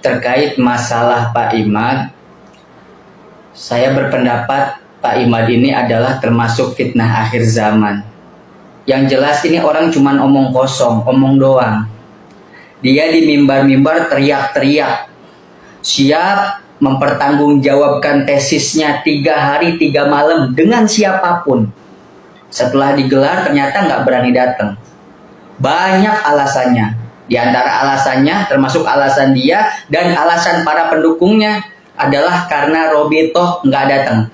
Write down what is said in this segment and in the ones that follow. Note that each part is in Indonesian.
terkait masalah Pak Imad, saya berpendapat Pak Imad ini adalah termasuk fitnah akhir zaman. Yang jelas ini orang cuman omong kosong, omong doang. Dia di mimbar-mimbar teriak-teriak, siap mempertanggungjawabkan tesisnya 3 hari 3 malam dengan siapapun. Setelah digelar ternyata nggak berani datang. Banyak alasannya. Di antara alasannya, termasuk alasan dia dan alasan para pendukungnya adalah karena Robito nggak datang.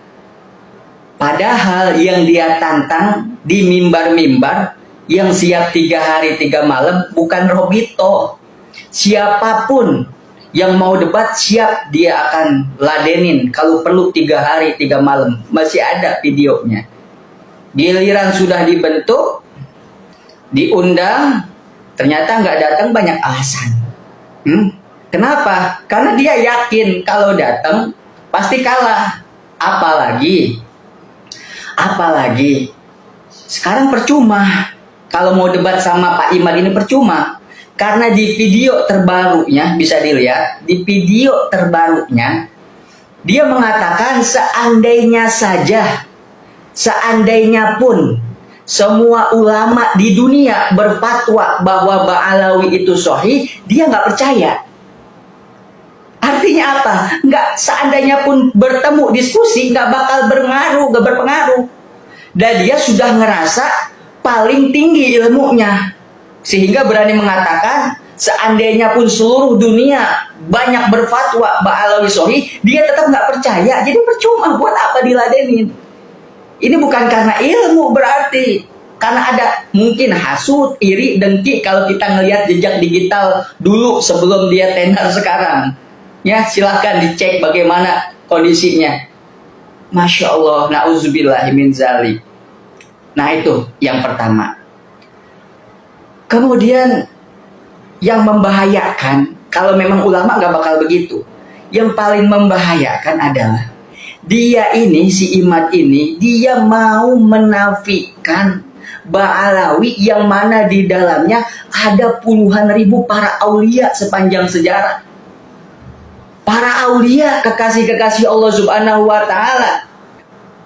Padahal yang dia tantang di mimbar-mimbar yang siap 3 hari 3 malam bukan Robito. Siapapun yang mau debat siap dia akan ladenin kalau perlu 3 hari 3 malam. Masih ada videonya. Giliran sudah dibentuk, diundang, ternyata nggak datang banyak alasan. Kenapa? Karena dia yakin kalau datang pasti kalah. Apalagi sekarang percuma. Kalau mau debat sama Pak Imad ini percuma. Karena di video terbarunya, bisa dilihat, di video terbarunya, dia mengatakan seandainya pun semua ulama di dunia berfatwa bahwa Ba'alawi itu sahih, dia nggak percaya. Artinya apa? Seandainya pun bertemu diskusi, nggak bakal berpengaruh. Dan dia sudah ngerasa paling tinggi ilmunya. Sehingga berani mengatakan, seandainya pun seluruh dunia banyak berfatwa Ba'alawi sahih, dia tetap nggak percaya. Jadi percuma, buat apa diladenin? Ini bukan karena ilmu berarti. Karena ada mungkin hasut, iri, dengki kalau kita ngelihat jejak digital dulu sebelum dia tenar sekarang. Ya, silahkan dicek bagaimana kondisinya. Masya Allah, na'udzubillahi min dzalik. Nah itu yang pertama. Kemudian yang membahayakan, kalau memang ulama nggak bakal begitu. Yang paling membahayakan adalah dia ini, si Imad ini, dia mau menafikan Ba'alawi yang mana di dalamnya ada puluhan ribu para aulia sepanjang sejarah. Para aulia, kekasih-kekasih Allah Subhanahu wa Ta'ala.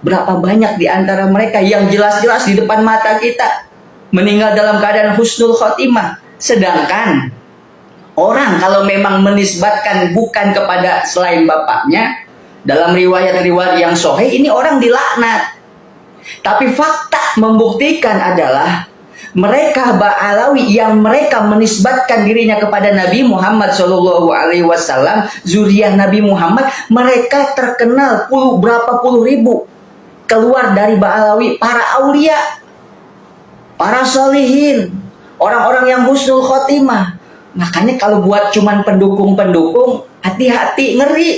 Berapa banyak di antara mereka yang jelas-jelas di depan mata kita meninggal dalam keadaan husnul khotimah. Sedangkan orang kalau memang menisbatkan bukan kepada selain bapaknya, dalam riwayat-riwayat yang sahih ini orang dilaknat. Tapi fakta membuktikan adalah mereka Ba'alawi yang mereka menisbatkan dirinya kepada Nabi Muhammad SAW, zuriyah Nabi Muhammad, mereka terkenal berapa puluh ribu keluar dari Ba'alawi, para aulia, para solihin, orang-orang yang husnul khotimah. Makanya kalau buat cuman pendukung-pendukung, hati-hati, ngeri.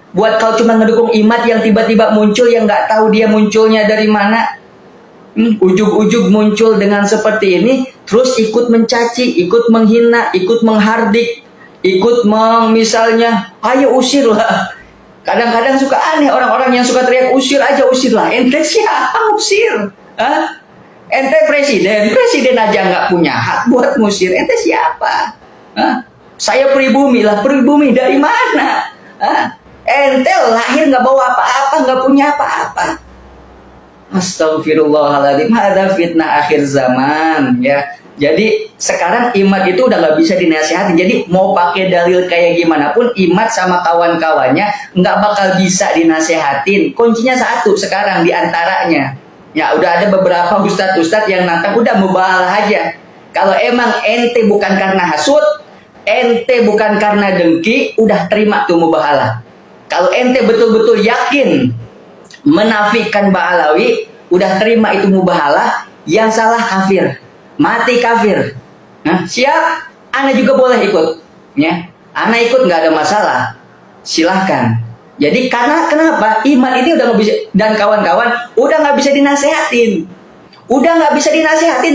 Buat kalau cuma ngedukung Imad yang tiba-tiba muncul, yang nggak tahu dia munculnya dari mana, ujug-ujug muncul dengan seperti ini, terus ikut mencaci, ikut menghina, ikut menghardik, ikut misalnya, ayo usirlah. Kadang-kadang suka aneh orang-orang yang suka teriak usir aja, usirlah. Ente siapa usir? Ente presiden aja nggak punya hak buat ngusir. Ente siapa? Saya pribumi lah, pribumi dari mana? Ente lahir nggak bawa apa-apa, nggak punya apa-apa. Astagfirullahaladzim, ada fitnah akhir zaman ya. Jadi sekarang Imad itu udah nggak bisa dinasihatin. Jadi mau pakai dalil kayak gimana pun, Imad sama kawan-kawannya nggak bakal bisa dinasihatin. Kuncinya satu sekarang diantaranya. Ya udah ada beberapa ustadz-ustadz yang nantang, udah mubahalah aja. Kalau emang ente bukan karena hasud, ente bukan karena dengki, udah terima tuh mubahalah. Kalau ente betul-betul yakin menafikan Ba'alawi, udah terima itu mubahalah. Yang salah kafir, mati kafir. Siap, ana juga boleh ikut, ya. Ana ikut nggak ada masalah, silahkan. Jadi karena kenapa? Imad ini udah nggak bisa, dan kawan-kawan udah nggak bisa dinasehatin,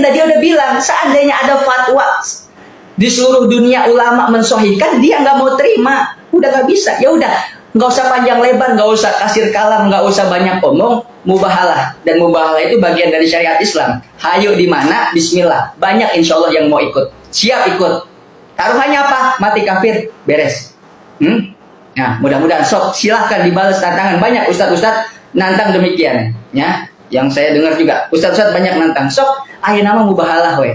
dan dia udah bilang seandainya ada fatwa di seluruh dunia ulama mensohikan, dia nggak mau terima, udah nggak bisa. Ya udah, nggak usah panjang lebar, nggak usah kasir kalam, nggak usah banyak omong, mubahalah. Dan mubahalah itu bagian dari syariat Islam. Hayo di mana? Bismillah. Banyak insya Allah yang mau ikut. Siap ikut. Taruhannya apa? Mati kafir, beres. Nah, mudah-mudahan sok silahkan dibalas tantangan. Banyak ustadz-ustadz nantang demikian, ya. Yang saya dengar juga ustadz-ustadz banyak nantang. Sok, ayo nama mubahalah we.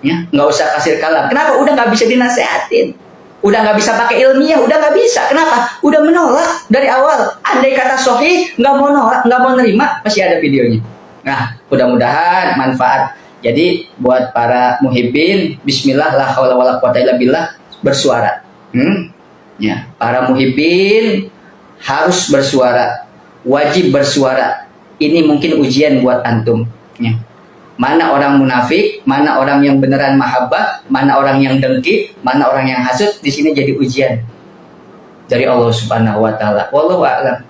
Ya, nggak usah kasir kalam. Kenapa? Udah nggak bisa dinasehatin. Udah nggak bisa pakai ilmiah, udah nggak bisa. Kenapa? Udah menolak dari awal. Andai kata sahih, nggak mau nolak, nggak mau nerima, masih ada videonya. Nah, mudah-mudahan manfaat. Jadi buat para muhibbin, bismillah la haula wala quwata illa billah, bersuara. Ya, para muhibbin harus bersuara, wajib bersuara. Ini mungkin ujian buat antum. Ya. Mana orang munafik, mana orang yang beneran mahabbah, mana orang yang dengki, mana orang yang hasud. Di sini jadi ujian dari Allah Subhanahu wa taala. Wallahu a'lam.